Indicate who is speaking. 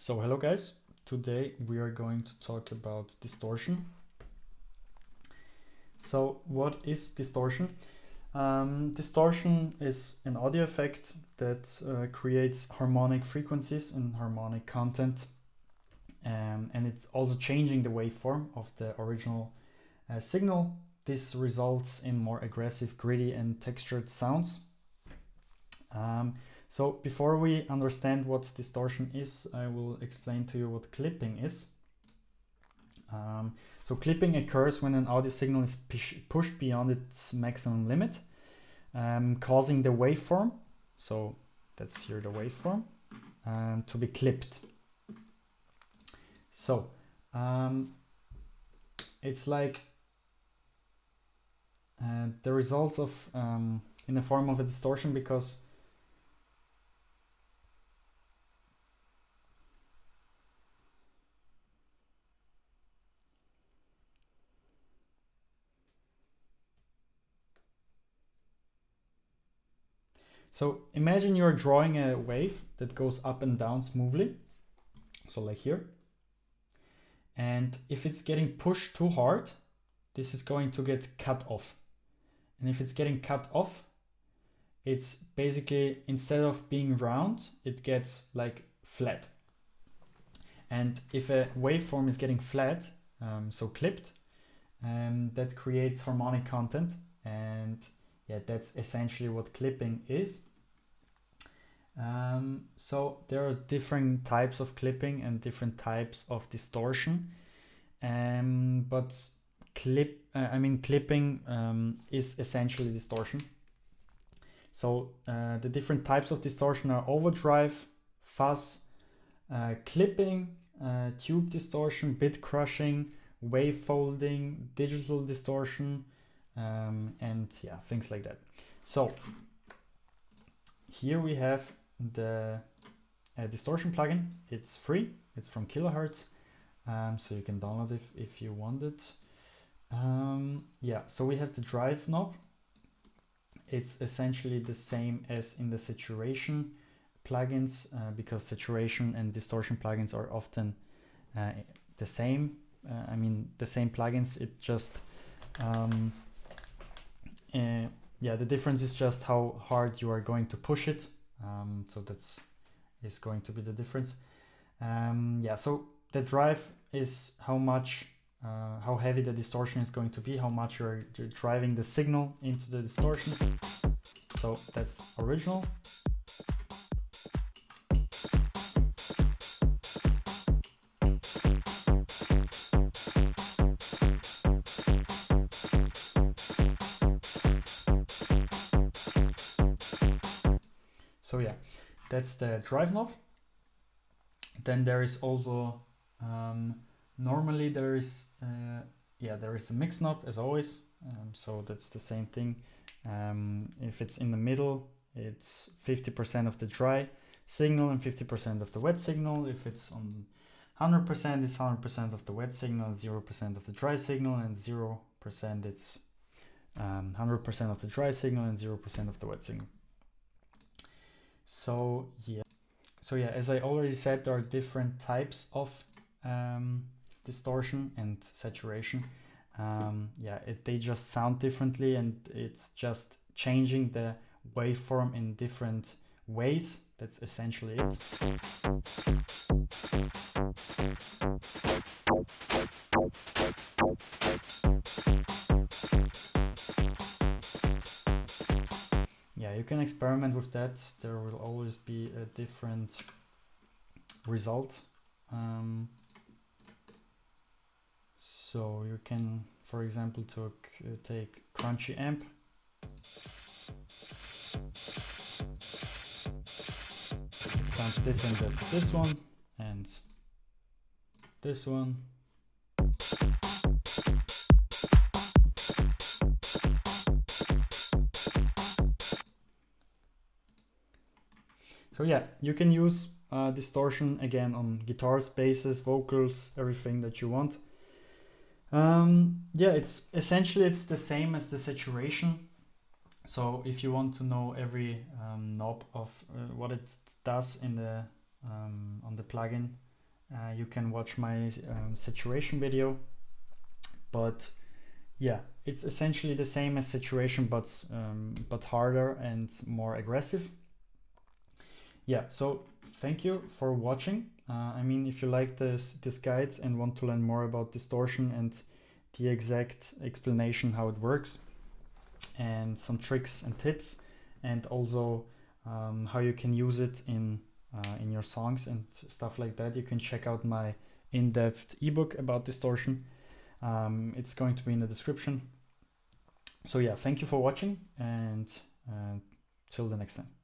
Speaker 1: So hello guys, today we are going to talk about distortion. So what is distortion? Distortion is an audio effect that creates harmonic frequencies and harmonic content, and it's also changing the waveform of the original signal. This results in more aggressive, gritty and textured sounds. So before we understand what distortion is, I will explain to you what clipping is. So clipping occurs when an audio signal is pushed beyond its maximum limit, causing the waveform, so that's here the waveform, to be clipped. So it's like the results of in the form of a distortion, because so imagine you're drawing a wave that goes up and down smoothly, so like here, and if it's getting pushed too hard, this is going to get cut off. And if it's getting cut off, it's basically, instead of being round, it gets like flat. And if a waveform is getting flat, so clipped, that creates harmonic content, and yeah, that's essentially what clipping is. So there are different types of clipping and different types of distortion, but clipping is essentially distortion. So the different types of distortion are overdrive, fuzz, clipping, tube distortion, bit crushing, wave folding, digital distortion, and yeah, things like that. So here we have the distortion plugin. It's free, it's from Kilohertz, so you can download it if you want it. Yeah, so we have the drive knob. It's essentially the same as in the saturation plugins, because saturation and distortion plugins are often the same. The same plugins. It just yeah, the difference is just how hard you are going to push it. So is going to be the difference. Yeah, so the drive is how much, how heavy the distortion is going to be, how much you're driving the signal into the distortion. So that's original. So yeah, that's the drive knob. Then there is also normally there is the mix knob, as always. So that's the same thing. If it's in the middle, it's 50% of the dry signal and 50% of the wet signal. If it's on 100%, it's 100% of the wet signal, 0% of the dry signal, and 0% it's 100% of the dry signal and 0% of the wet signal. So yeah, as I already said, there are different types of distortion and saturation. They just sound differently, and it's just changing the waveform in different ways. That's essentially it. Yeah, you can experiment with that. There will always be a different result. So you can, for example, take crunchy amp. It sounds different than this one and this one. So yeah, you can use distortion again on guitars, basses, vocals, everything that you want. Yeah, it's the same as the saturation. So if you want to know every knob of what it does in the on the plugin, you can watch my saturation video. But yeah, it's essentially the same as saturation, but harder and more aggressive. Yeah, so thank you for watching. I mean, if you like this guide and want to learn more about distortion and the exact explanation how it works, and some tricks and tips, and also how you can use it in your songs and stuff like that, you can check out my in-depth ebook about distortion. It's going to be in the description. So yeah, thank you for watching, and till the next time.